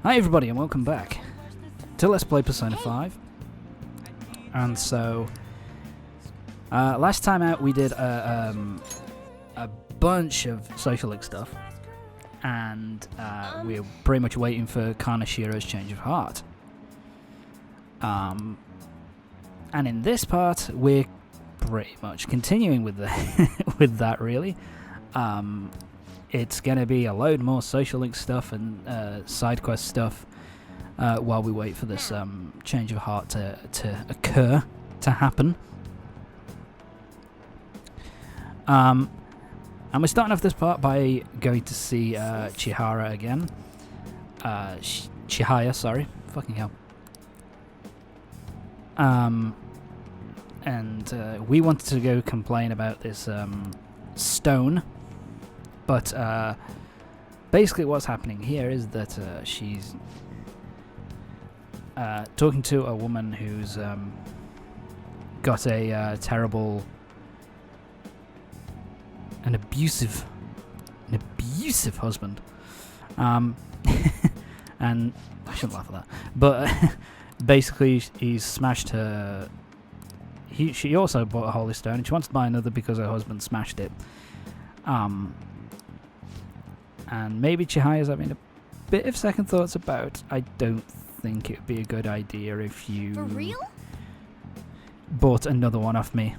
Hi everybody and welcome back to Let's Play Persona 5. And so, last time out we did a bunch of social link stuff, and we were pretty much waiting for Kanashiro's change of heart. And in this part we're pretty much continuing with with that really. It's going to be a load more social link stuff and side quest stuff while we wait for this change of heart to happen. And we're starting off this part by going to see Chihaya again. Chihaya, sorry. Fucking hell. And we wanted to go complain about this stone. But basically what's happening here is that she's talking to a woman who's got a terrible, an abusive husband. And I shouldn't laugh at that. But basically he's smashed her. She also bought a holy stone and she wants to buy another because her husband smashed it. And maybe Chihaya's having a bit of second thoughts about. I don't think it would be a good idea if you For real? bought another one off me.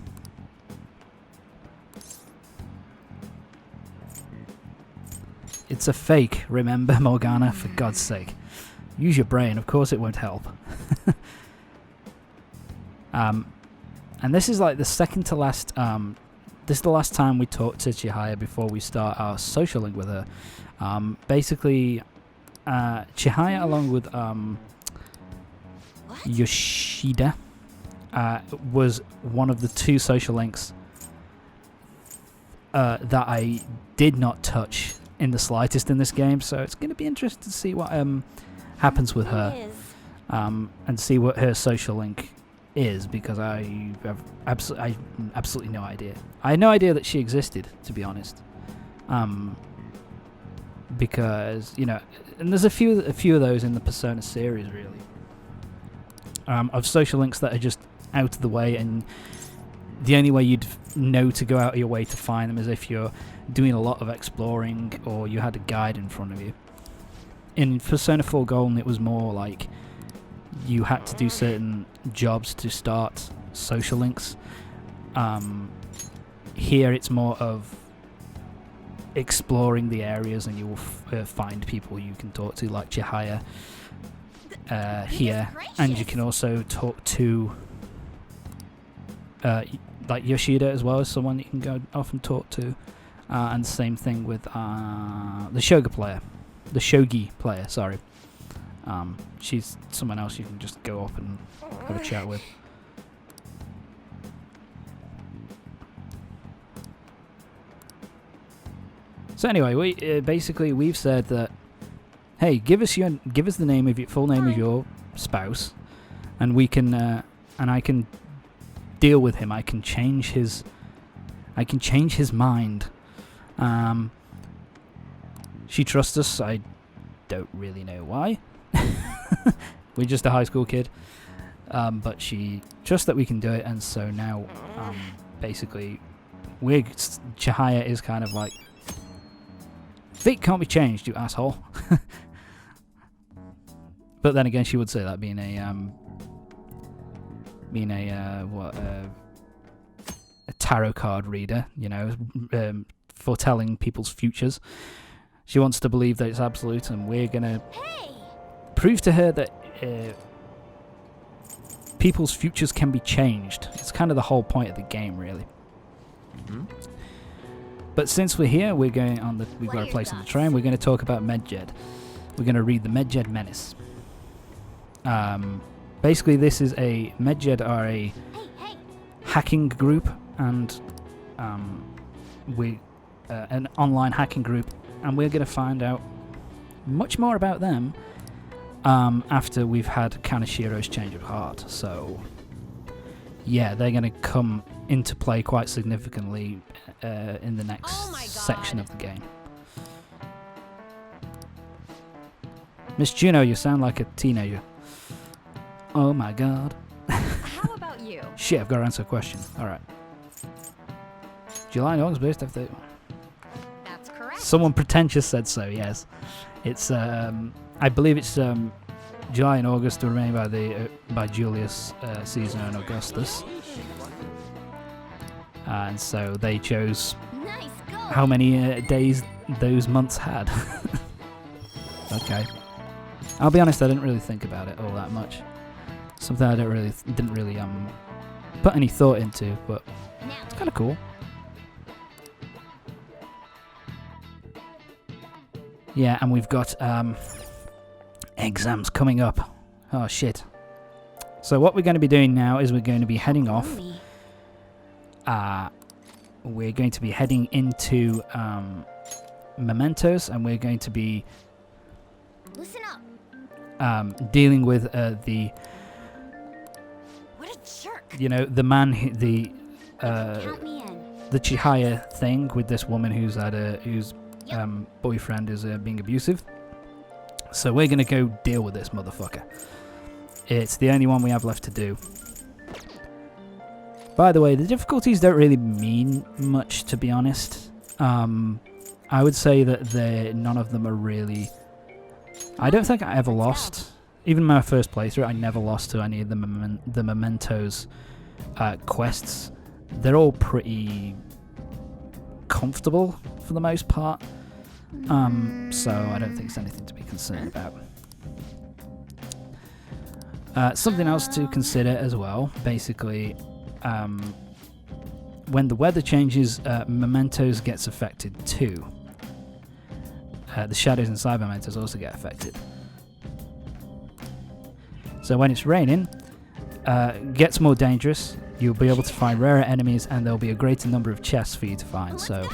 It's a fake, remember, Morgana, for God's sake. Use your brain, of course it won't help. And this is like the second to last this is the last time we talk to Chihaya before we start our social link with her. Basically, Chihaya along with Yoshida was one of the two social links that I did not touch in the slightest in this game, so it's going to be interesting to see what happens with her and see what her social link is, because I have absolutely no idea. I had no idea that she existed, to be honest. Because, you know, and there's a few of those in the Persona series, really. Of social links that are just out of the way, and the only way you'd know to go out of your way to find them is if you're doing a lot of exploring or you had a guide in front of you. In Persona 4 Golden, it was more like you had to do certain jobs to start social links. Here it's more of exploring the areas, and you will find people you can talk to, like Chihaya here, and you can also talk to like Yoshida as well as someone you can go off and talk to, and the same thing with the shogi player, sorry. She's someone else you can just go up and have a chat with. So anyway, we've said that, hey, give us the name of your full name of your spouse, and we can and I can deal with him. I can change his mind. She trusts us. I don't really know why. We're just a high school kid, but she trusts that we can do it, and so now basically Chihaya is kind of like, fate can't be changed, you asshole. But then again, she would say that being a tarot card reader, you know, foretelling people's futures. She wants to believe that it's absolute, and we're gonna prove to her that people's futures can be changed. It's kind of the whole point of the game, really. Mm-hmm. But since we're here, we've got a place on the train. We're going to talk about Medjed. We're going to read the Medjed Menace. Basically, this is Medjed are a hacking group, and an online hacking group, and we're going to find out much more about them after we've had Kanashiro's change of heart. So, yeah, they're going to come into play quite significantly in the next section of the game. Miss Juno, you sound like a teenager. Oh my god. How about you? Shit, I've got to answer a question. Alright. July and August based after... That's correct. Someone pretentious said so, yes. It's, I believe it's July and August were made by by Julius Caesar and Augustus. And so they chose Nice go. how many days those months had. Okay. I'll be honest, I didn't really think about it all that much. Something I didn't really put any thought into, but it's kind of cool. Yeah, and we've got exams coming up. Oh shit. So what we're going to be doing now is we're going to be heading off. We're going to be heading into Mementos, and we're going to be Listen up. dealing with the What a jerk. you know, the man the Count me in. Chihaya thing with this woman whose boyfriend is being abusive. So we're gonna go deal with this motherfucker. It's the only one we have left to do. By the way, the difficulties don't really mean much, to be honest. I would say that none of them are really... I don't think I ever lost. Even my first playthrough, I never lost to any of the Mementos quests. They're all pretty comfortable for the most part. So I don't think it's anything to be concerned about. Something else to consider as well, basically, when the weather changes, Mementos gets affected too. The shadows inside Mementos also get affected. So when it's raining, gets more dangerous. You'll be able to find rarer enemies, and there'll be a greater number of chests for you to find. So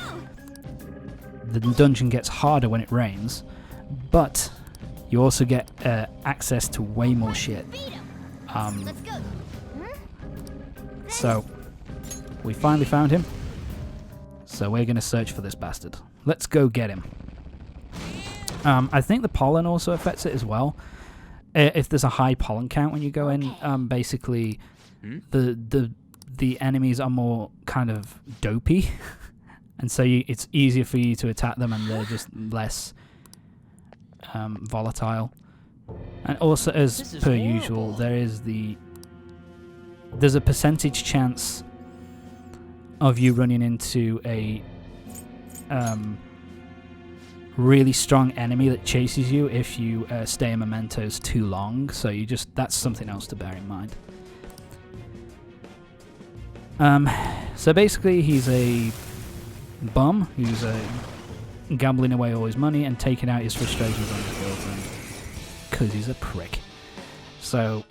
the dungeon gets harder when it rains, but you also get access to way more shit. Let's go. So we finally found him. So we're going to search for this bastard. Let's go get him. I think the pollen also affects it as well. If there's a high pollen count when you go in, basically the enemies are more kind of dopey, and so it's easier for you to attack them, and they're just less volatile. And also, as per usual, there's a percentage chance of you running into a really strong enemy that chases you if you stay in Mementos too long. So that's something else to bear in mind. So basically, he's a bum who's gambling away all his money and taking out his frustrations on his girlfriend because he's a prick. So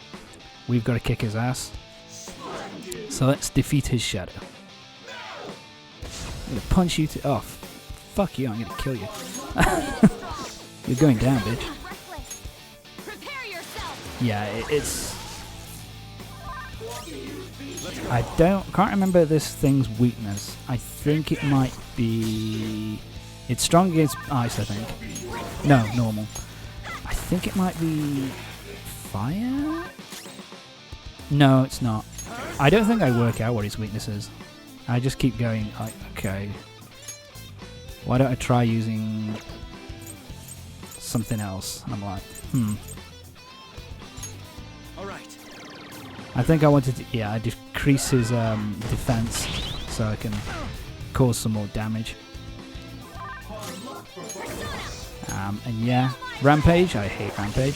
we've got to kick his ass. So let's defeat his shadow. I'm gonna punch you to... Oh, fuck you, I'm gonna kill you. You're going down, bitch. Yeah, it's... I can't remember this thing's weakness. I think it might be... It's strong against ice, I think. No, normal. I think it might be... fire? No, it's not. I don't think I work out what his weakness is. I just keep going, like, okay. Why don't I try using something else? And I'm like, Alright. I think I wanted to, I decrease his defense so I can cause some more damage. And yeah, Rampage, I hate Rampage.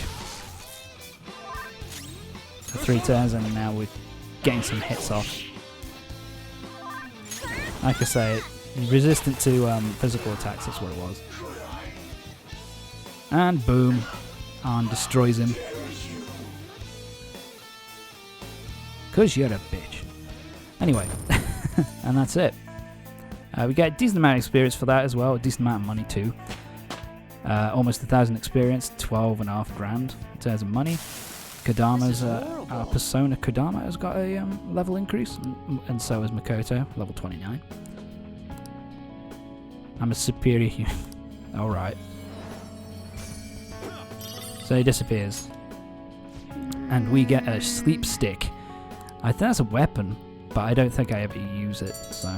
For 3 turns, and now we're getting some hits off. Like I say, resistant to physical attacks, that's what it was. And boom, and destroys him. Cause you're a bitch. Anyway, and that's it. We get a decent amount of experience for that as well, a decent amount of money too. Almost 1,000 experience, 12.5 grand in terms of money. Kodama's, our persona Kodama has got a level increase, and so has Makoto, level 29. I'm a superior human. Alright. So he disappears. And we get a sleep stick. I think that's a weapon, but I don't think I ever use it, so...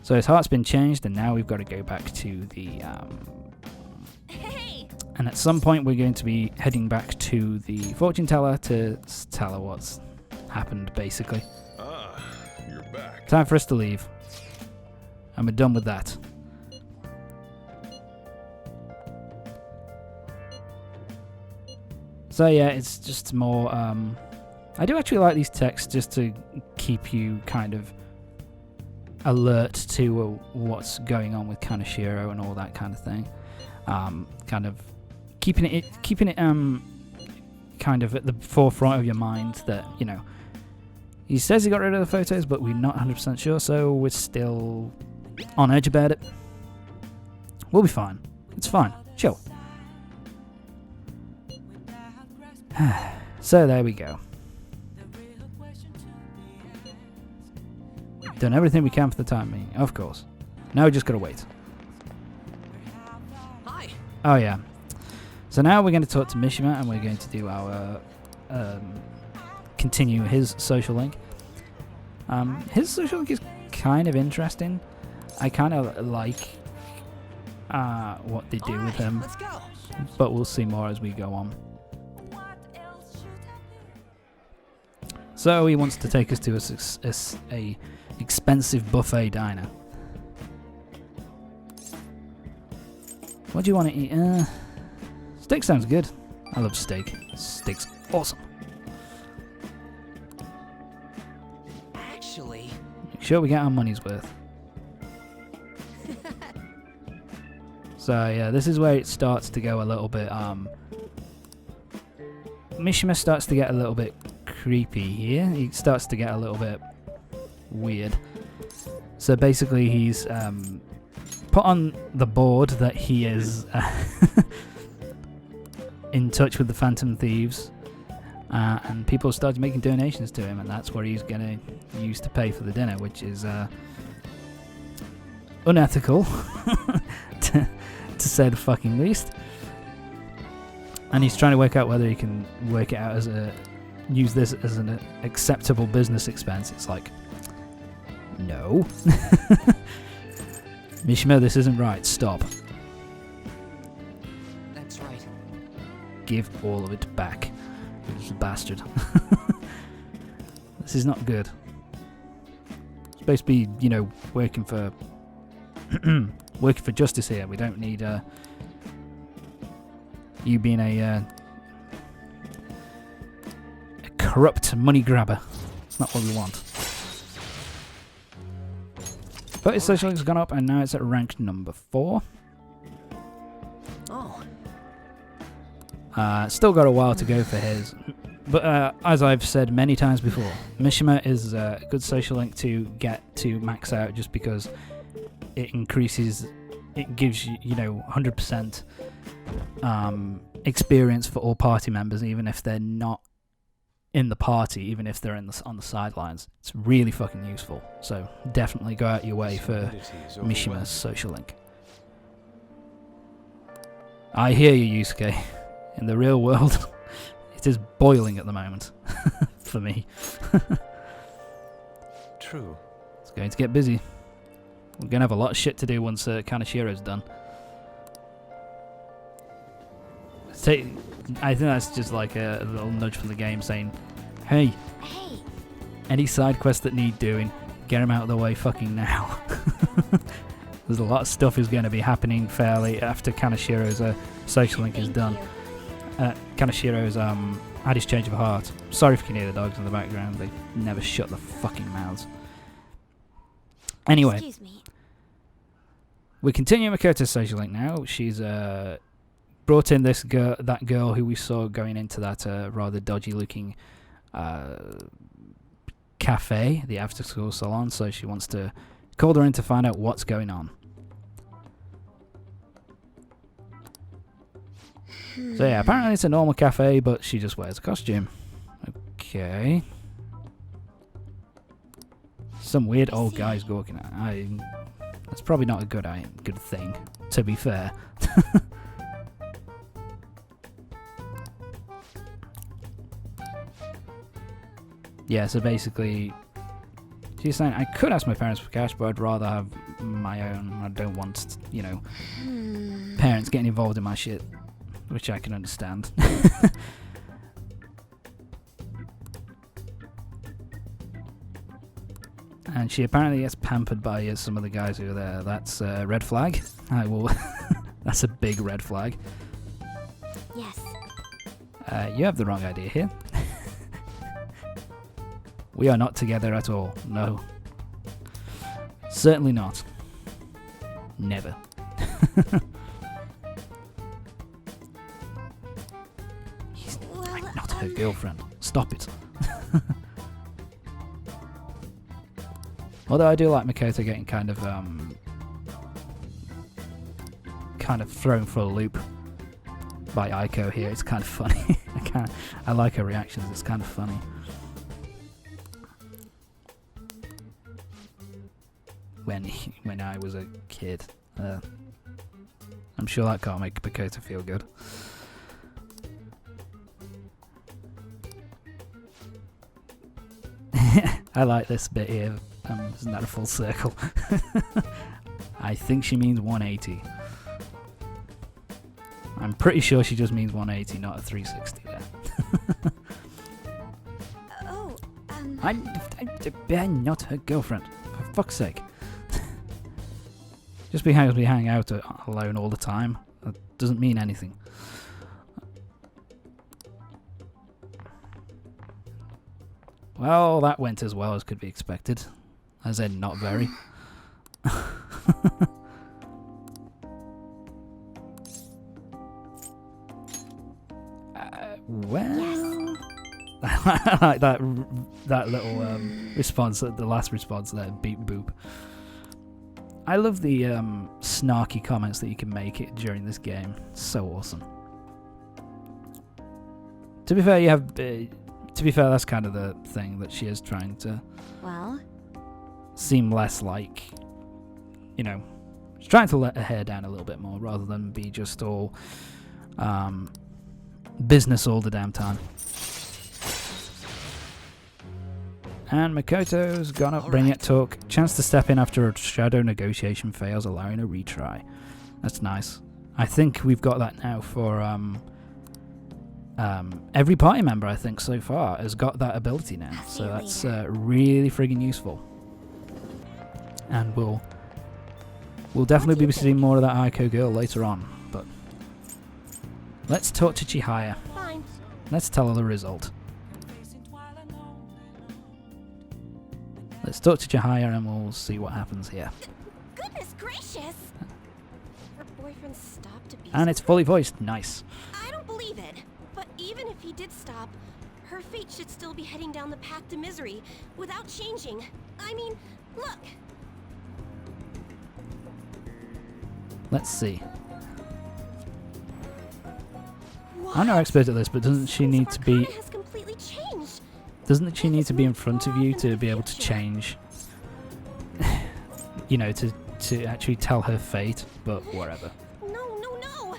So his heart's been changed, and now we've got to go back to the... Hey! And at some point we're going to be heading back to the fortune teller to tell her what's happened, basically. Ah, you're back. Time for us to leave. And we're done with that. So yeah, it's just more... I do actually like these texts just to keep you kind of alert to what's going on with Kaneshiro and all that kind of thing. Kind of keeping it kind of at the forefront of your mind that, you know, he says he got rid of the photos, but we're not 100% sure, so we're still on edge about it. We'll be fine. It's fine. Chill. So there we go. Done everything we can for the time being, of course. Now we just gotta wait. Hi. Oh yeah. So now we're going to talk to Mishima, and we're going to do our continue his social link. His social link is kind of interesting. I kind of like what they do with him, Let's go. but we'll see more as we go on. So he wants to take us to a expensive buffet diner. What do you want to eat? Steak sounds good. I love steak. Steak's awesome. Actually, Make sure we get our money's worth. So yeah, this is where it starts to go a little bit. Mishima starts to get a little bit creepy here. He starts to get a little bit weird. So basically, he's put on the board that he is in touch with the Phantom Thieves, and people started making donations to him, and that's what he's going to use to pay for the dinner, which is unethical, to say the fucking least. And he's trying to work out whether he can work it out as use this as an acceptable business expense. It's like, no. Mishima, this isn't right. Stop. that's right. Give all of it back. You bastard. This is not good. It's supposed to be, you know, working for working for justice here. We don't need you being a corrupt money grabber. It's not what we want. But his social link's gone up, and now it's at rank number 4. Oh, Still got a while to go for his. But as I've said many times before, Mishima is a good social link to get to max out, just because it increases, it gives you, you know, 100% experience for all party members, even if they're not in the party, even if they're on the sidelines. It's really fucking useful. So definitely go out your way for Mishima's social link. I hear you, Yusuke. In the real world, it is boiling at the moment for me. True. It's going to get busy. We're going to have a lot of shit to do once Kaneshiro's done. I think that's just like a little nudge from the game saying, hey, Hey, any side quests that need doing, get them out of the way fucking now. There's a lot of stuff is going to be happening fairly after Kaneshiro's social link is thank done. you. Kaneshiro's had his change of heart. Sorry if you can hear the dogs in the background. They never shut their fucking mouths. Anyway, Excuse me. we continue Makoto's social link now. She's brought in that girl who we saw going into that rather dodgy-looking cafe, the after-school salon. So she wants to call her in to find out what's going on. So yeah, apparently it's a normal cafe, but she just wears a costume. Okay. Some weird old guy's walking out. That's probably not a good thing, to be fair. Yeah, so basically, she's saying, I could ask my parents for cash, but I'd rather have my own. I don't want, you know, parents getting involved in my shit, which I can understand. And she apparently gets pampered by some of the guys who are there. That's a red flag. I will. That's a big red flag. Yes. You have the wrong idea here. We are not together at all. No. Certainly not. Never. I'm not her girlfriend. Stop it. Although I do like Makoto getting kind of thrown for a loop by Aiko here. It's kind of funny. I like her reactions. It's kind of funny. When I was a kid, I'm sure that can't make Makoto feel good. I like this bit here. Isn't that a full circle? I think she means 180. I'm pretty sure she just means 180, not a 360 there. I'm not her girlfriend, for fuck's sake. Just because we hang out alone all the time, that doesn't mean anything. Well, that went as well as could be expected. As in, not very. Well, I like that little response, the last response there, beep boop. I love the snarky comments that you can make it during this game. So awesome. To be fair, that's kind of the thing that she is trying to. Well, seem less like, you know, she's trying to let her hair down a little bit more rather than be just all business all the damn time. And Makoto's gone up, bring it, talk. Chance to step in after a shadow negotiation fails, allowing a retry. That's nice. I think we've got that now for every party member, I think, so far has got that ability now. So that's really friggin' useful. And we'll definitely be seeing more of that Aiko girl later on. But let's talk to Chihaya. fine. Let's tell her the result. Let's talk to Chihaya and we'll see what happens here. Goodness gracious! Her boyfriend stopped abusing And it's fully voiced. Nice. I don't believe it. But even if he did stop, her fate should still be heading down the path to misery without changing. I mean, look. Let's see. What? I'm no expert at this, but doesn't she need to be? Arcana has completely changed. Doesn't she need to be in front of you to be able to change? You know, to actually tell her fate. But whatever. No.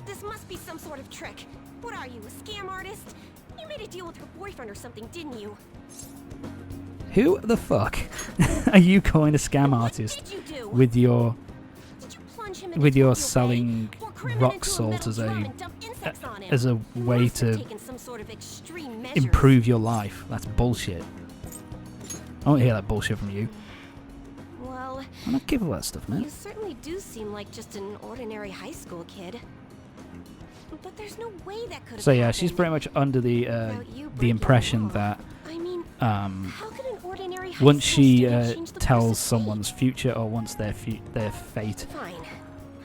This must be some sort of trick. What are you, a scam artist? You made a deal with her boyfriend or something, didn't you? Who the fuck are you calling a scam artist What did you do? with your Did you plunge him in with a your Tokyo Bay, selling pour cream rock into salt metal as drum a and dump insects on him? as a You way must have to taken some sort of extreme measures. improve your life? That's bullshit. I won't hear that bullshit from you. Well, I'm not giving that stuff, man. you certainly do seem like just an ordinary high school kid. But there's no way that could have So yeah, happened she's pretty much under the without you the breaking impression law. that I mean, how could an ordinary high once school she student change the course tells of someone's fate? future or once their fate, Fine. I'm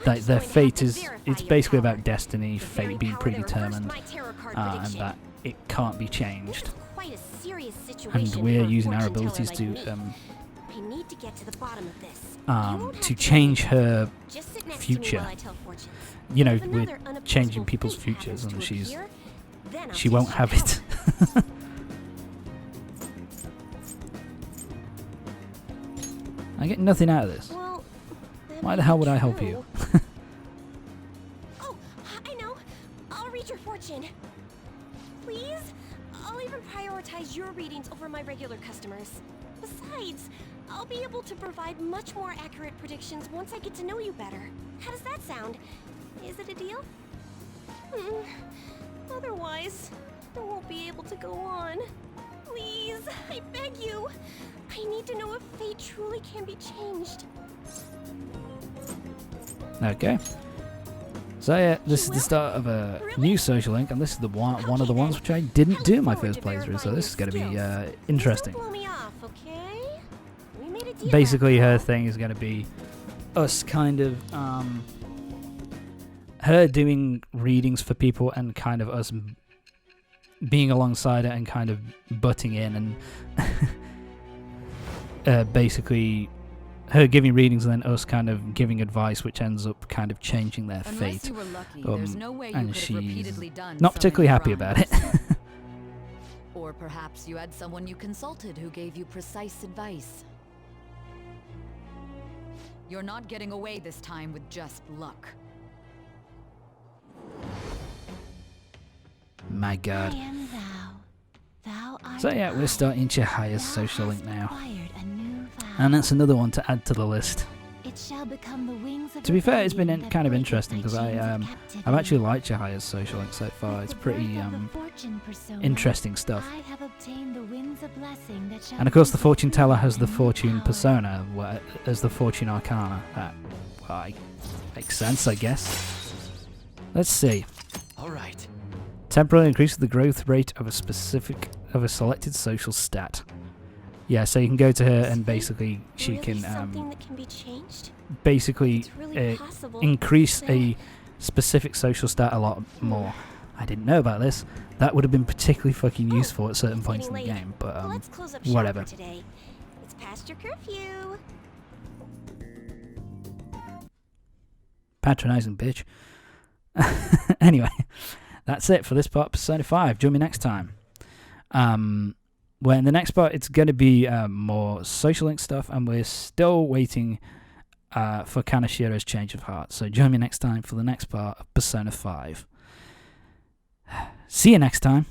that just their going to have fate to is verify it's your basically power. about destiny, The very fate being power that reversed predetermined, my tarot card and prediction. that it can't be This changed. is quite a serious situation And we're for a using our fortune teller abilities like to me. I need to get to the bottom of this. You won't have to do change anything. her Just sit next future. To me while I tell fortunes. You know, If we're another unopposable changing people's fate futures happens and to she's appear, then I'll she teach won't you have how. it. I get nothing out of this. Well, that Why may the hell be would I help true. you? Oh, I know. I'll read your fortune. Please? I'll even prioritize your readings over my regular customers. Besides, I'll be able to provide much more accurate predictions once I get to know you better. How does that sound? Is it a deal? Otherwise, I won't be able to go on. Please, I beg you. I need to know if fate truly can be changed. Okay. So yeah, this is the start of a new social link, and this is the one of the ones which I didn't do in my first playthrough, so this is going to be interesting. Blow me off, okay? We made a deal Basically, after her all. thing is going to be us kind of her doing readings for people and kind of us being alongside it and kind of butting in and basically her giving readings and then us kind of giving advice, which ends up kind of changing their Unless fate. you were lucky, there's no way you And could have she's repeatedly done not so particularly many happy about it. crimes. Or perhaps you had someone you consulted who gave you precise advice. You're not getting away this time with just luck. My God. I am thou. Thou art So yeah, we're I. starting Chihaya's Thou social hast link now. acquired a new vow. And that's another one to add to the list. It shall become the wings of To be fair, it's been rebellion that kind of breaketh interesting thy because chains of I've captivity. actually liked Chihaya's social link so far. With It's the pretty birth of the fortune persona, interesting stuff. I have obtained the winds of blessing that shall And of course, the bring fortune teller has the fulfillment fortune and power. persona as the fortune arcana. That makes sense, I guess. Let's see. All right. Temporarily increases the growth rate of a selected social stat. Yeah, so you can go to her and basically she Really can something that can be changed? basically It's really possible. increase So- a specific social stat a lot more. I didn't know about this. That would have been particularly fucking Oh, useful at certain it's points in getting the late. game, but Let's close up shop whatever. for today. It's past your curfew. Patronizing bitch. Anyway, that's it for this part of Persona 5. Join me next time. Where in the next part it's going to be more social link stuff, and we're still waiting for Kanashiro's change of heart. So join me next time for the next part of Persona 5. See you next time.